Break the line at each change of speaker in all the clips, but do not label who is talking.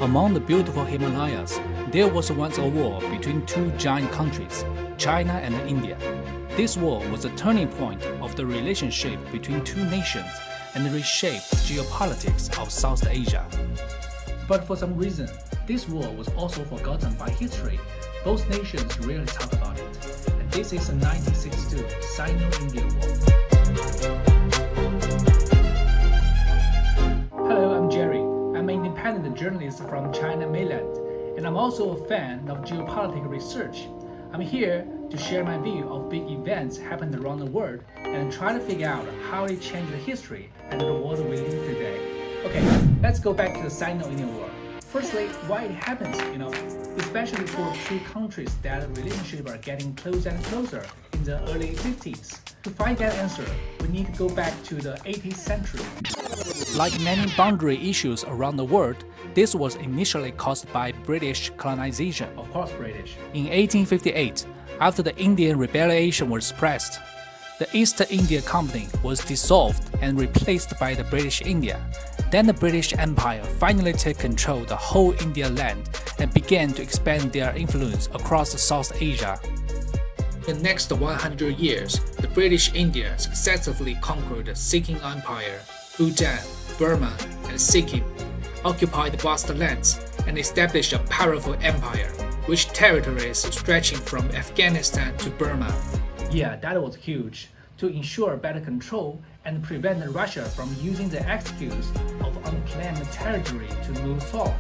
Among the beautiful Himalayas, there was once a war between two giant countries, China and India. This war was a turning point of the relationship between two nations and reshaped geopolitics of South Asia. But for some reason, this war was also forgotten by history. Both nations rarely talk about it. And this is the 1962 Sino-Indian War. Hello, I'm Jerry. I'm an independent journalist from China mainland, and I'm also a fan of geopolitical research. I'm here to share my view of big events happened around the world and try to figure out how they changed the history and the world we live today. Okay, let's go back to the Sino-Indian War. Firstly, why it happens, especially for two countries that relationship are getting closer and closer in the early 50s. To find that answer, we need to go back to the 18th century. Like many boundary issues around the world, this was initially caused by British colonization. Of course, British. In 1858, after the Indian Rebellion was suppressed, the East India Company was dissolved and replaced by the British India. Then the British Empire finally took control of the whole India land and began to expand their influence across South Asia. In the next 100 years, the British India successively conquered the Sikkim Empire, Bhutan, Burma, and Sikkim, occupied vast lands, and established a powerful empire, with territories stretching from Afghanistan to Burma. Yeah, that was huge. To ensure better control and prevent Russia from using the excuse of unclaimed territory to move south.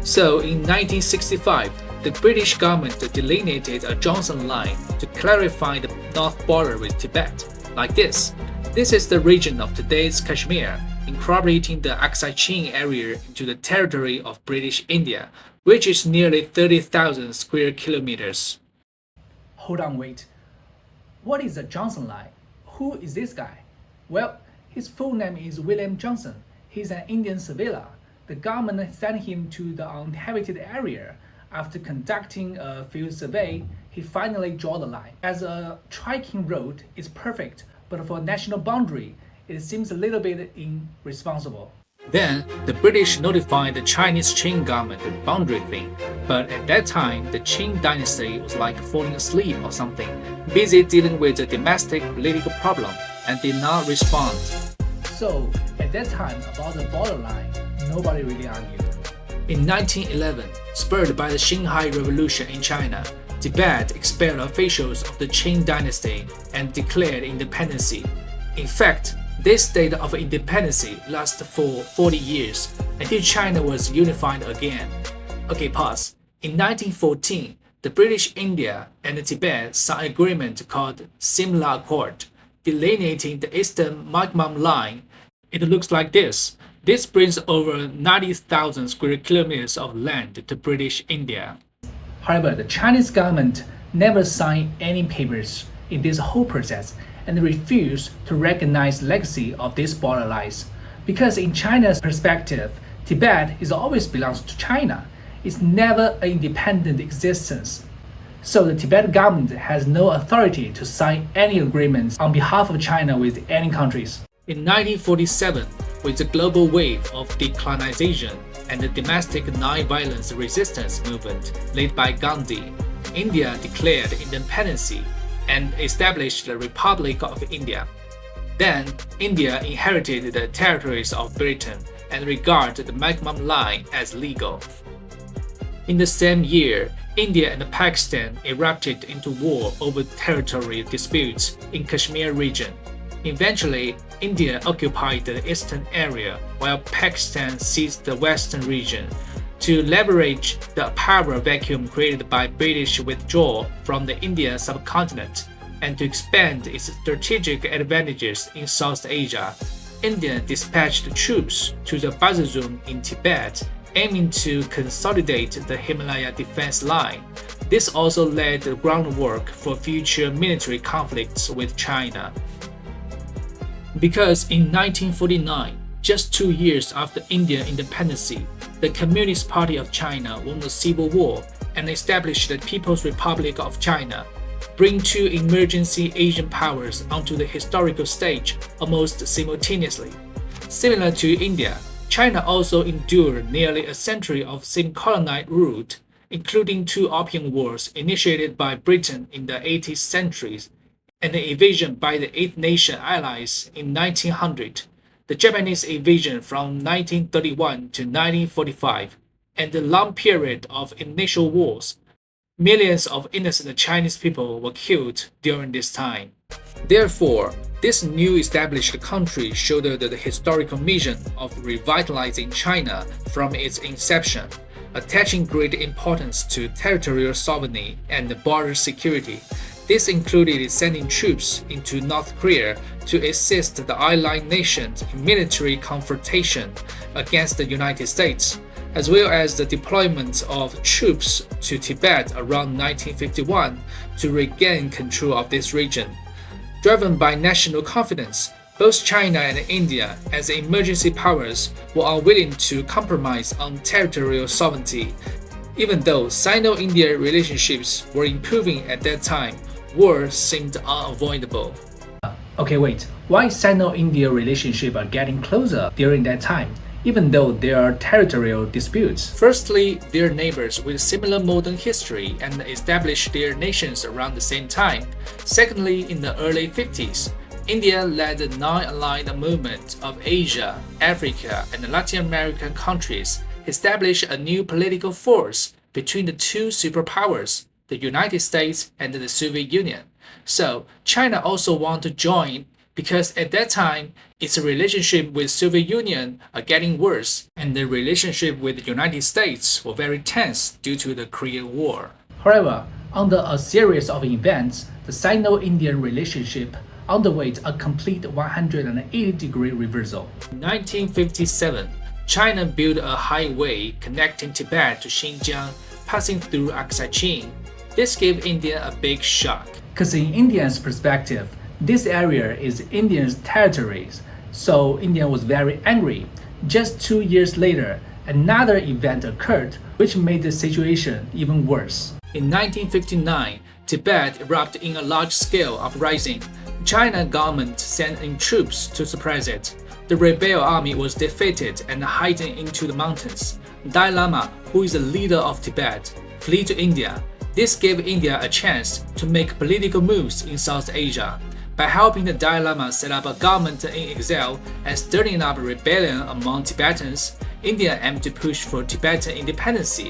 So in 1965, the British government delineated a Johnson Line to clarify the north border with Tibet, like this. This is the region of today's Kashmir, incorporating the Aksai Chin area into the territory of British India, which is nearly 30,000 square kilometers. Hold on, wait. What is the Johnson Line? Who is this guy? Well, his full name is William Johnson. He's an Indian surveyor. The government sent him to the uninhabited area. After conducting a field survey, he finally drew the line. As a trekking road, it's perfect, but for a national boundary, it seems a little bit irresponsible. Then, the British notified the Chinese Qing government the boundary thing, but at that time, the Qing dynasty was like falling asleep or something, busy dealing with the domestic political problem, and did not respond. So, at that time, about the borderline, nobody really argued. In 1911, spurred by the Shanghai Revolution in China, Tibet expelled officials of the Qing dynasty and declared independence. In fact, this state of independence lasted for 40 years until China was unified again. Okay, pause. In 1914, the British India and Tibet signed an agreement called Simla Accord, delineating the eastern maximum line. It looks like this. This brings over 90,000 square kilometers of land to British India. However, the Chinese government never signed any papers in this whole process and refused to recognize the legacy of these border lines. Because in China's perspective, Tibet is always belongs to China. It's never an independent existence. So the Tibet government has no authority to sign any agreements on behalf of China with any countries. In 1947, with the global wave of decolonization and the domestic non-violence resistance movement led by Gandhi, India declared independence and established the Republic of India. Then, India inherited the territories of Britain and regarded the maximum line as legal. In the same year, India and Pakistan erupted into war over territory disputes in Kashmir region. Eventually, India occupied the eastern area while Pakistan seized the western region. To leverage the power vacuum created by British withdrawal from the Indian subcontinent and to expand its strategic advantages in South Asia, India dispatched troops to the buffer zone in Tibet, aiming to consolidate the Himalaya defense line. This also laid the groundwork for future military conflicts with China. Because in 1949, just 2 years after Indian independence, the Communist Party of China won the civil war and established the People's Republic of China, bringing two emergency Asian powers onto the historical stage almost simultaneously. Similar to India, China also endured nearly a century of semi-colonized rule, including two opium wars initiated by Britain in the 18th century and the invasion by the Eight Nation allies in 1900, the Japanese invasion from 1931 to 1945, and the long period of initial wars. Millions of innocent Chinese people were killed during this time. Therefore, this new established country shouldered the historical mission of revitalizing China from its inception, attaching great importance to territorial sovereignty and border security. This included sending troops into North Korea to assist the allied nations in military confrontation against the United States, as well as the deployment of troops to Tibet around 1951 to regain control of this region. Driven by national confidence, both China and India, as emergency powers, were unwilling to compromise on territorial sovereignty. Even though Sino-Indian relationships were improving at that time, war seemed unavoidable. Okay, wait. Why Sino-Indian relationships are getting closer during that time, even though there are territorial disputes? Firstly, they're neighbors with similar modern history and established their nations around the same time. Secondly, in the early 50s, India led the non-aligned movement of Asia, Africa, and Latin American countries, established a new political force between the two superpowers, the United States and the Soviet Union. So, China also wanted to join because at that time, its relationship with Soviet Union are getting worse, and the relationship with the United States were very tense due to the Korean War. However, under a series of events, the Sino-Indian relationship underwent a complete 180-degree reversal. In 1957, China built a highway connecting Tibet to Xinjiang, passing through Aksai. This gave India a big shock. Because in India's perspective, this area is India's territories, so India was very angry. Just 2 years later, another event occurred which made the situation even worse. In 1959, Tibet erupted in a large-scale uprising. China government sent in troops to suppress it. The rebel army was defeated and hidden into the mountains. Dalai Lama, who is the leader of Tibet, fled to India. This gave India a chance to make political moves in South Asia. By helping the Dalai Lama set up a government in exile and stirring up rebellion among Tibetans, India aimed to push for Tibetan independence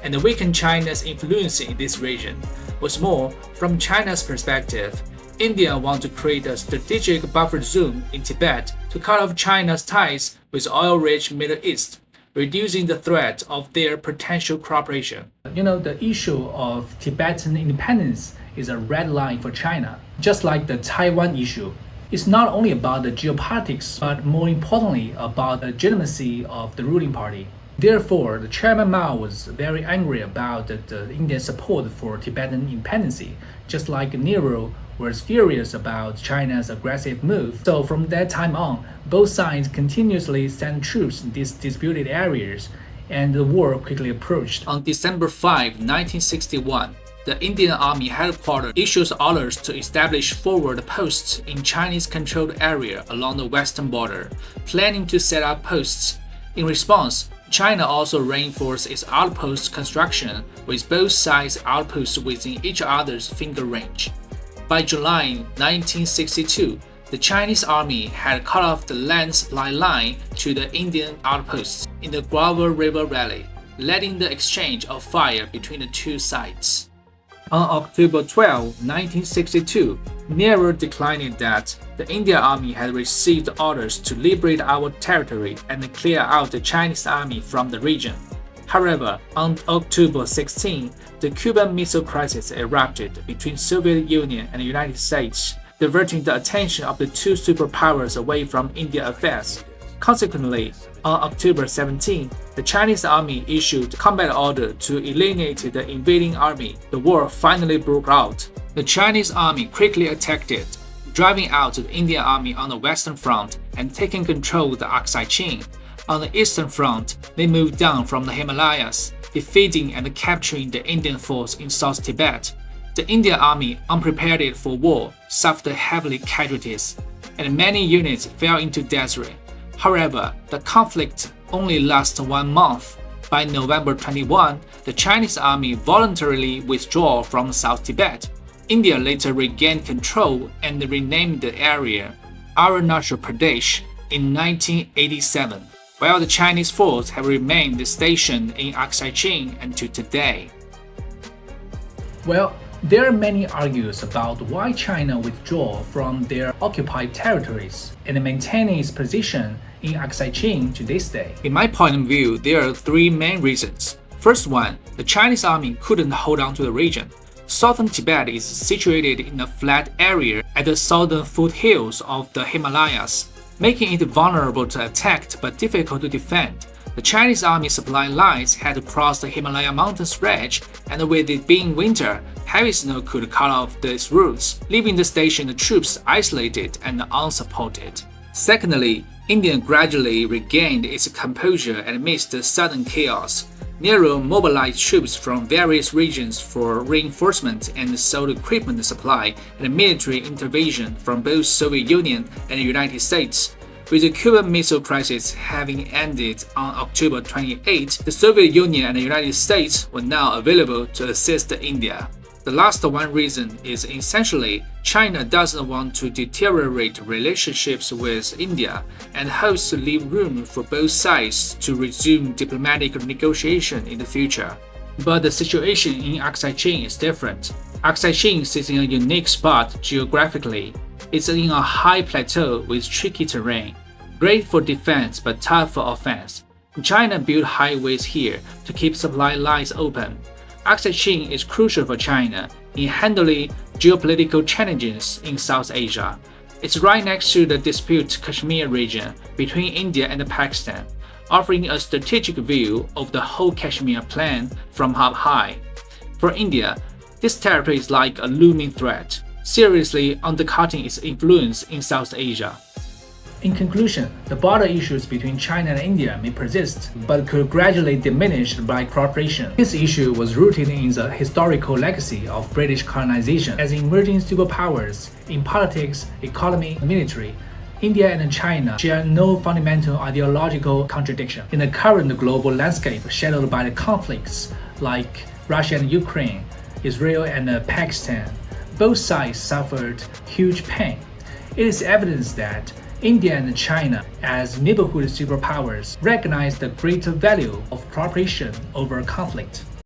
and weaken China's influence in this region. What's more, from China's perspective, India wanted to create a strategic buffer zone in Tibet to cut off China's ties with oil-rich Middle East, reducing the threat of their potential cooperation. The issue of Tibetan independence is a red line for China, just like the Taiwan issue. It's not only about the geopolitics, but more importantly about the legitimacy of the ruling party. Therefore, the Chairman Mao was very angry about the Indian support for Tibetan independence, just like Nehru was furious about China's aggressive move. So from that time on, both sides continuously sent troops in these disputed areas, and the war quickly approached. On December 5, 1961, the Indian Army headquarters issued orders to establish forward posts in Chinese-controlled area along the western border, planning to set up posts. In response, China also reinforced its outpost construction with both sides' outposts within each other's finger range. By July 1962, the Chinese army had cut off the landslide line to the Indian outposts in the Gravel River Valley, leading the exchange of fire between the two sides. On October 12, 1962, Nehru declared that the Indian Army had received orders to liberate our territory and clear out the Chinese army from the region. However, on October 16, the Cuban Missile Crisis erupted between Soviet Union and the United States, diverting the attention of the two superpowers away from Indian affairs. Consequently, on October 17, the Chinese army issued combat order to eliminate the invading army. The war finally broke out. The Chinese army quickly attacked it, driving out the Indian army on the western front and taking control of the Aksai. On the eastern front, they moved down from the Himalayas, defeating and capturing the Indian force in South Tibet. The Indian army, unprepared for war, suffered heavy casualties, and many units fell into disarray. However, the conflict only lasted 1 month. By November 21, the Chinese army voluntarily withdrew from South Tibet. India later regained control and renamed the area Arunachal Pradesh in 1987, while the Chinese forces have remained stationed in Aksai Chin until today. Well, there are many arguments about why China withdrew from their occupied territories and maintaining its position in Aksai Chin to this day. In my point of view, there are 3 main reasons. First one, the Chinese army couldn't hold on to the region. Southern Tibet is situated in a flat area at the southern foothills of the Himalayas, making it vulnerable to attack but difficult to defend. The Chinese army supply lines had to cross the Himalaya mountains range, and with it being winter, heavy snow could cut off these routes, leaving the stationed troops isolated and unsupported. Secondly, India gradually regained its composure amidst the sudden chaos. Nehru mobilized troops from various regions for reinforcement and sought equipment supply and military intervention from both Soviet Union and the United States. With the Cuban Missile Crisis having ended on October 28, the Soviet Union and the United States were now available to assist India. The last one reason is essentially China doesn't want to deteriorate relationships with India and hopes to leave room for both sides to resume diplomatic negotiation in the future. But the situation in Aksai Chin is different. Aksai Chin sits in a unique spot geographically. It's in a high plateau with tricky terrain, great for defense but tough for offense. China built highways here to keep supply lines open. Aksai Chin is crucial for China in handling geopolitical challenges in South Asia. It's right next to the disputed Kashmir region between India and Pakistan, offering a strategic view of the whole Kashmir plan from up high. For India, this territory is like a looming threat, seriously undercutting its influence in South Asia. In conclusion, the border issues between China and India may persist, but could gradually diminish by cooperation. This issue was rooted in the historical legacy of British colonization. As emerging superpowers in politics, economy, and military, India and China share no fundamental ideological contradiction. In the current global landscape shadowed by the conflicts like Russia and Ukraine, Israel and Pakistan, both sides suffered huge pain. It is evidence that India and China, as neighborhood superpowers, recognize the greater value of cooperation over conflict.